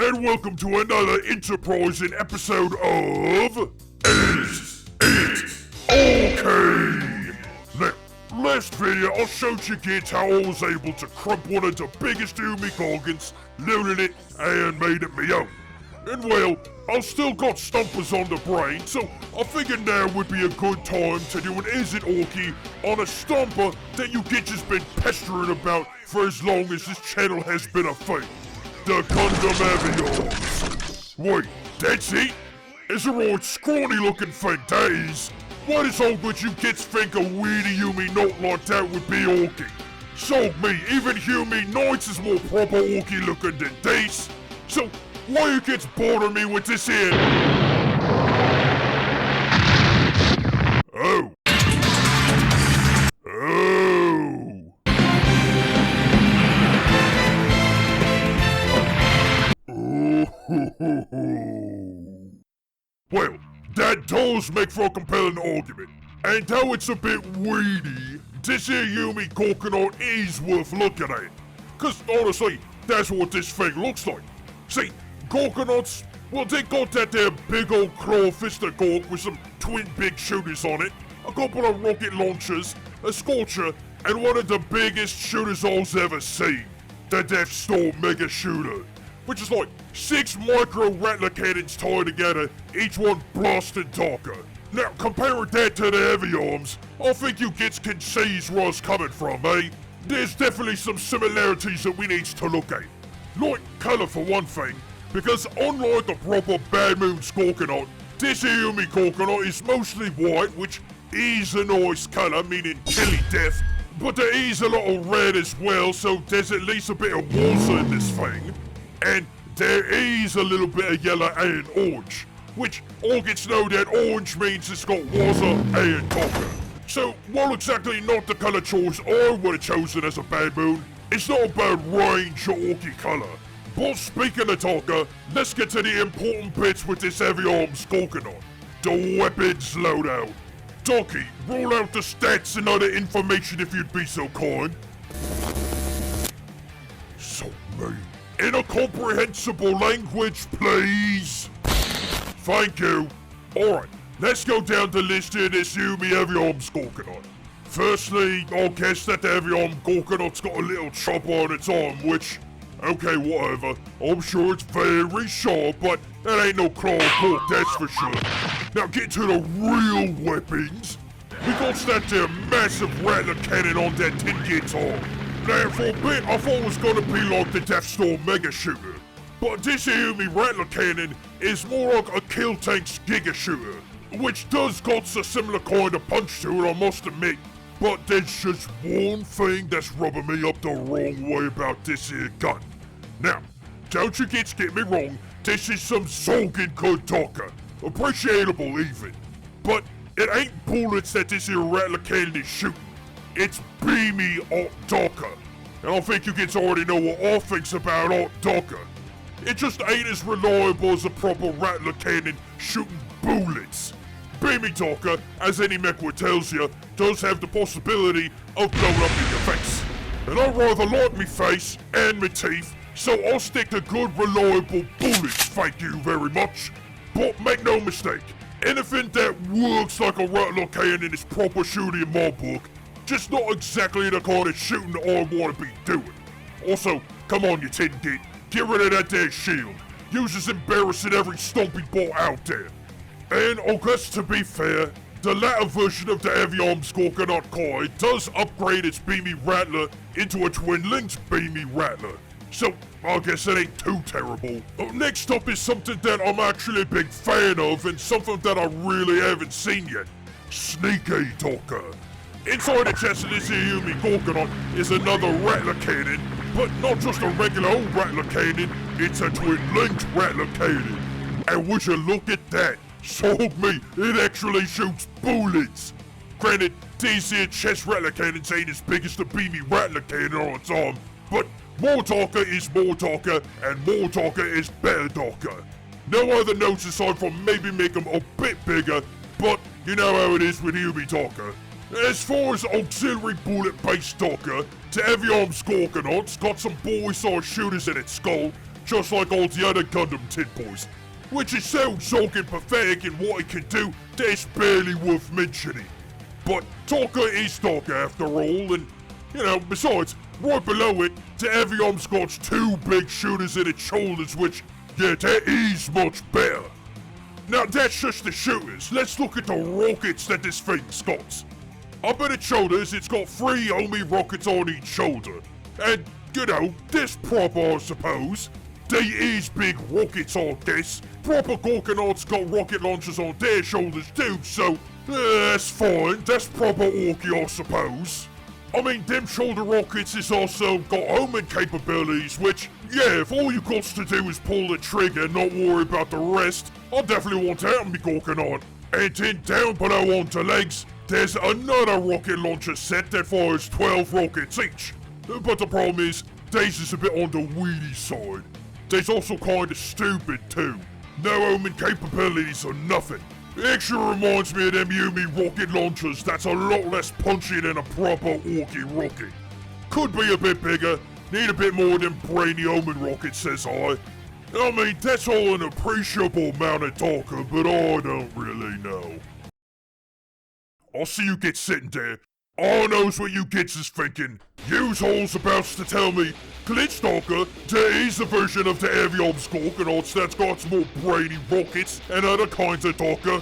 and welcome to another enterprising episode of Orky. Now, last video I showed you kids how I was able to crump one of the biggest organs, loaded it, and made it my own. And well, I've still got stompers on the brain, so I figured now would be a good time to do an Is It Orky on a stomper that you kids has been pestering about for as long as this channel has been a thing. The Gundam Eavyarms. Wait, that's it? It's a right scrawny looking thing, that is. Why does all good you kids think a weedy Yumi note like that would be Orky? So me, even Yumi Knights is more proper Orky looking than this. So why you kids bother me with this here? Oh. Well, that does make for a compelling argument. And though it's a bit weedy, this here Yumi coconut is worth looking at. Cause honestly, that's what this thing looks like. See, coconuts, well they got that there big old claw-fisted gork with some twin big shooters on it, a couple of rocket launchers, a scorcher, and one of the biggest shooters I've ever seen. The Death Star Mega Shooter. Which is like 6 micro rattler cannons tied together, each one blasting darker. Now, comparing that to the Eavyarms, I think you kids can see where I was coming from, eh? There's definitely some similarities that we need to look at. Like colour for one thing, because unlike the proper Bad Moon's coconut, this Yumi coconut is mostly white, which is a nice colour, meaning killy death, but there is a lot of red as well, so there's at least a bit of water in this thing. And there is a little bit of yellow and orange, which all gets know that orange means it's got water and darker. So, while exactly not the colour choice I would have chosen as a Bad Moon, it's not a bad range of Orky colour. But speaking of darker, let's get to the important bits with this Eavyarms coconut. The weapons loadout. Donkey, roll out the stats and other information if you'd be so kind. So mean. In a comprehensible language, please. Thank you. Alright, let's go down the list here, this Yumi Eavyarms coconut. Firstly, I'll guess that the Eavyarm coconut's got a little chopper on its arm, which, okay, whatever. I'm sure it's very sharp, but that ain't no claw pork, that's for sure. Now get to the real weapons. We got that there massive rattler cannon on that tin guitar. Now, for a bit, I thought it was gonna be like the Death Star Mega Shooter. But this Yumi Rattler Cannon is more like a Kill Tank's Giga Shooter, which does got a similar kind of punch to it, I must admit. But there's just one thing that's rubbing me up the wrong way about this here gun. Now, don't you kids get me wrong, this is some soaking good dakka. Appreciable even. But it ain't bullets that this here Rattler Cannon is shooting. It's beamy hot dakka. And I think you kids already know what I thinks about hot dakka. It just ain't as reliable as a proper Rattler cannon shooting bullets. Beamy dakka, as any mech would tells you, does have the possibility of blowing up in your face. And I rather like me face and me teeth, so I'll stick to good reliable bullets, thank you very much. But make no mistake, anything that works like a Rattler cannon is proper shooting in my book. Just not exactly the kind of shooting I want to be doing. Also, come on you tin git, get rid of that there shield. Uses embarrassing every stompy bot out there. And I guess to be fair, the latter version of the Eavyarms coconut Kai does upgrade its beamy rattler into a twin-linked beamy rattler. So, I guess it ain't too terrible. Next up is something that I'm actually a big fan of and something that I really haven't seen yet. Sneaky dakka. Inside the chest of this Yumi coconut is another Rattler cannon, but not just a regular old Rattler cannon, it's a twin-linked Rattler cannon. And would you look at that? Sold me, it actually shoots bullets. Granted, these here chest Rattler cannons ain't as big as the beamy Rattler cannon on its arm, but more dakka is more dakka, and more dakka is better dakka. No other notes aside from maybe make them a bit bigger, but you know how it is with Yumi dakka. As far as auxiliary bullet-based dakka, the Eavyarms coconut's got some boy-sized shooters in its skull, just like all the other Gundam tin boys, which is so zogging pathetic in what he can do that it's barely worth mentioning. But Dakka is Dakka after all, and besides, right below it, the Eavyarms got 2 big shooters in its shoulders, which, yeah, that is much better. Now that's just the shooters. Let's look at the rockets that this thing's got. Up at its shoulders, it's got 3 homing rockets on each shoulder. And, this proper, I suppose. They is big rockets, I guess. Proper Gorkanauts got rocket launchers on their shoulders too, so that's fine. That's proper Orky, I suppose. I mean, them shoulder rockets is also got homing capabilities, which, yeah, if all you got to do is pull the trigger and not worry about the rest, I definitely want that on me Gorkanaut. And then down below on the legs, there's another rocket launcher set that fires 12 rockets each. But the problem is, these is a bit on the weedy side. They's also kinda stupid too. No homing capabilities or nothing. It actually reminds me of them Yumi rocket launchers that's a lot less punchy than a proper Orky rocket. Could be a bit bigger, need a bit more than brainy homing rockets, says I. I mean, that's all an appreciable amount of Dakka, but I don't really know. I see you kids sitting there. I knows what you kids is thinking. Yous all's about to tell me Glitzdakka, there is a version of the Eavyarms Gorkanauts that's got more brainy rockets and other kinds of Dakka.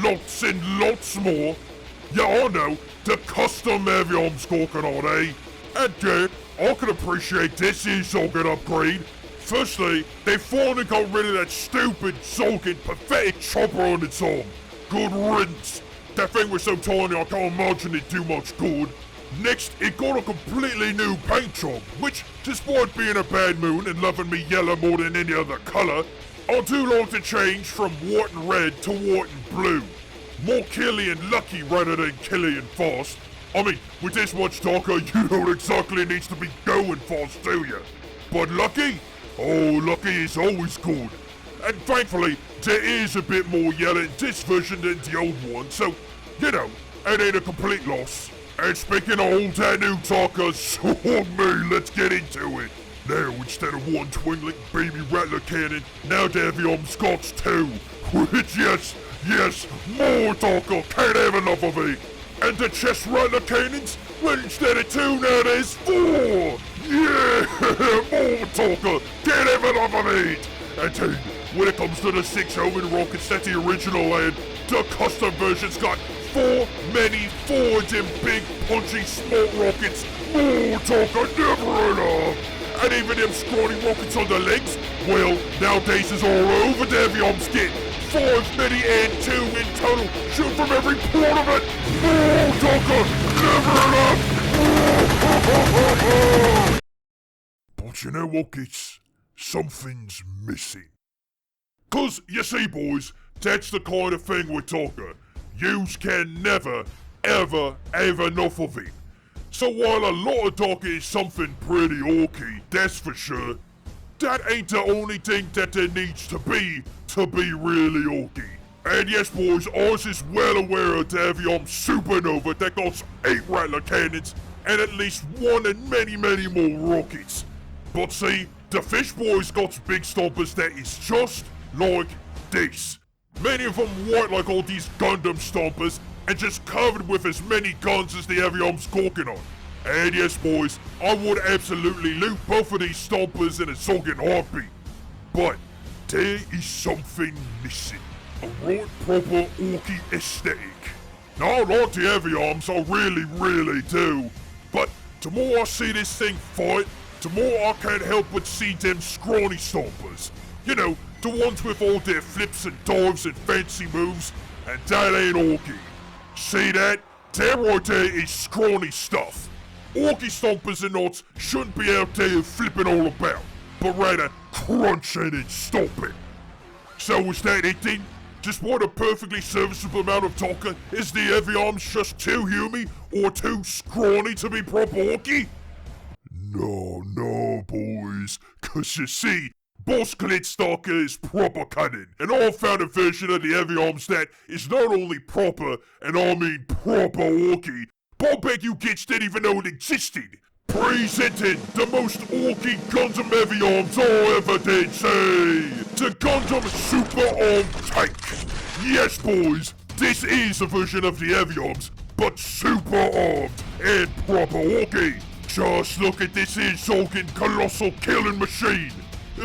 Lots and lots more. Yeah, I know, the custom Eavyarms Gorkanaut, eh? And yeah, I can appreciate this is a good upgrade. Firstly, they finally got rid of that stupid, sulking, pathetic chopper on its arm. Good riddance. That thing was so tiny I can't imagine it do much good. Next, it got a completely new paint job, which, despite being a bad moon and loving me yellow more than any other colour, I do like the change from white and red to white and blue. More killy and lucky rather than killy and fast. I mean, with this much Dakka, you don't exactly need to be going fast, do you? But lucky? Oh, lucky is always good. And thankfully, there is a bit more yellow in this version than the old one, so, it ain't a complete loss. And speaking of all that new Dakka, so me, let's get into it. Now, instead of one twinkling baby rattler cannon, now the Eavyarms got 2. Which, yes, more Dakka, can't have enough of it. And the chest rattler cannons, well, instead of 2, now there's 4. Yeah, more Dakka, can't have enough of it. And then, when it comes to the 6 homing rockets that the original had, the custom version's got 4 many forwards and big punchy small rockets. More Dakka, never enough. And even them scrawny rockets on the legs, well, nowadays is all over the Eavyarms kit. 5 many and 2 in total. Shoot from every port of it. More Dakka, never enough. But you know what, kids? Something's missing. 'Cause, you see boys, that's the kind of thing with Dakka. Yous can never, ever have enough of it. So while a lot of Dakka is something pretty Orky, that's for sure, that ain't the only thing that there needs to be really Orky. And yes boys, ours is well aware of the Eavyarms Supernova that got 8 rattler cannons and at least 1 and many more rockets. But see, the Fish Boys got big stompers that is just like this. Many of them white like all these Gundam stompers and just covered with as many guns as the Eavyarms Gorkanaut. And yes boys, I would absolutely loot both of these stompers in a sogging heartbeat. But there is something missing. A right proper Orky aesthetic. Now I like the Eavyarms, I really do. But the more I see this thing fight, the more I can't help but see them scrawny stompers. The ones with all their flips and dives and fancy moves, and that ain't Orky. See that? That right there is scrawny stuff. Orky stompers and knots shouldn't be out there flipping all about, but rather crunching and stomping. So is that it then? Just what a perfectly serviceable amount of Dakka? Is the Eavyarms just too humy or too scrawny to be proper Orky? No, boys, 'cause you see, Boss Glitzdakka is proper cunning, and I found a version of the Eavyarms that is not only proper, and I mean proper Orky, but I bet you kids didn't even know it existed. Presenting the most Orky Gundam Eavyarms I ever did see! The Gundam Super Arm Tank! Yes boys, this is a version of the Eavyarms, but super armed and proper Orky! Just look at this here Zolkin colossal killing machine!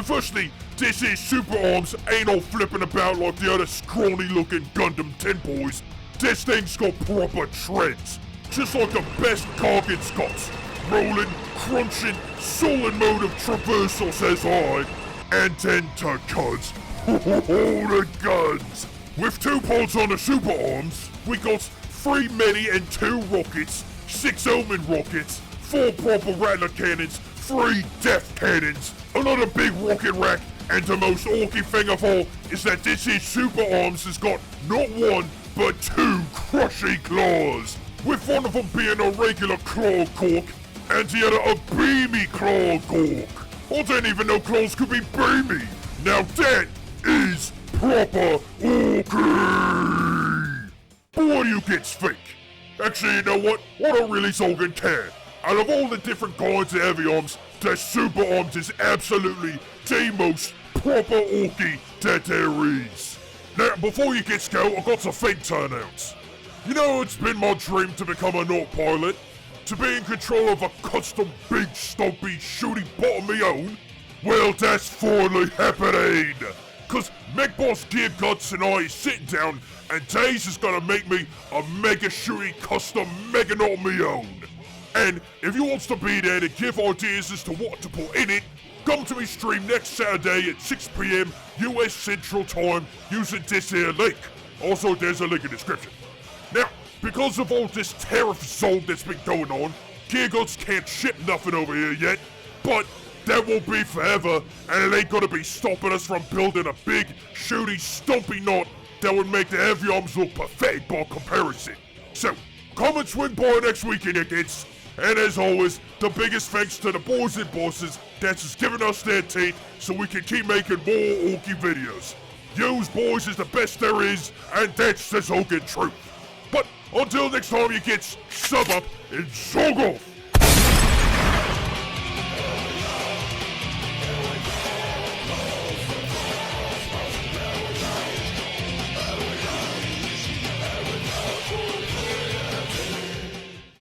Firstly, this is Super Arms ain't all flipping about like the other scrawny looking Gundam 10 boys. This thing's got proper treads, just like the best Gargan's got. Rolling, crunching, solid mode of traversal says I. And then to guns. The guns! With 2 pods on the Super Arms, we got 3 mini and 2 rockets, 6 Omen rockets, 4 proper Rattler cannons, 3 Death cannons, another big rocket rack, and the most Orky thing of all is that this here Super Arms has got not 1, but 2 crushy claws, with one of them being a regular claw cork, and the other a beamy claw cork. I didn't even know claws could be beamy. Now that is proper Orky! Boy, you gets fake. Actually, you know what? I don't really fucking care. Out of all the different kinds of Eavyarms, the Super Arms is absolutely the most proper Orky that there is. Now, before you get scared, I got some fake turnouts. You know, it's been my dream to become an Ork pilot, to be in control of a custom big stumpy shooty bot of my own. Well, that's finally happening. Cause Mech Boss Gear Guts and I is sitting down, and Days is gonna make me a mega shooty custom Meganaut of my own. And if you wants to be there to give ideas as to what to put in it, come to me stream next Saturday at 6 PM US Central Time using this here link. Also, there's a link in the description. Now, because of all this tariff zone that's been going on, Gear Guts can't ship nothing over here yet, but that won't be forever, and it ain't gonna be stopping us from building a big, shooty, stumpy knot that would make the Eavyarms look pathetic by comparison. So, come and swing by next weekend, you kids. And as always, the biggest thanks to the boys and bosses that's just giving us their teeth so we can keep making more Orky videos. Yous boys is the best there is, and that's the Zolkin truth. But until next time, you kids, sub up and zog off!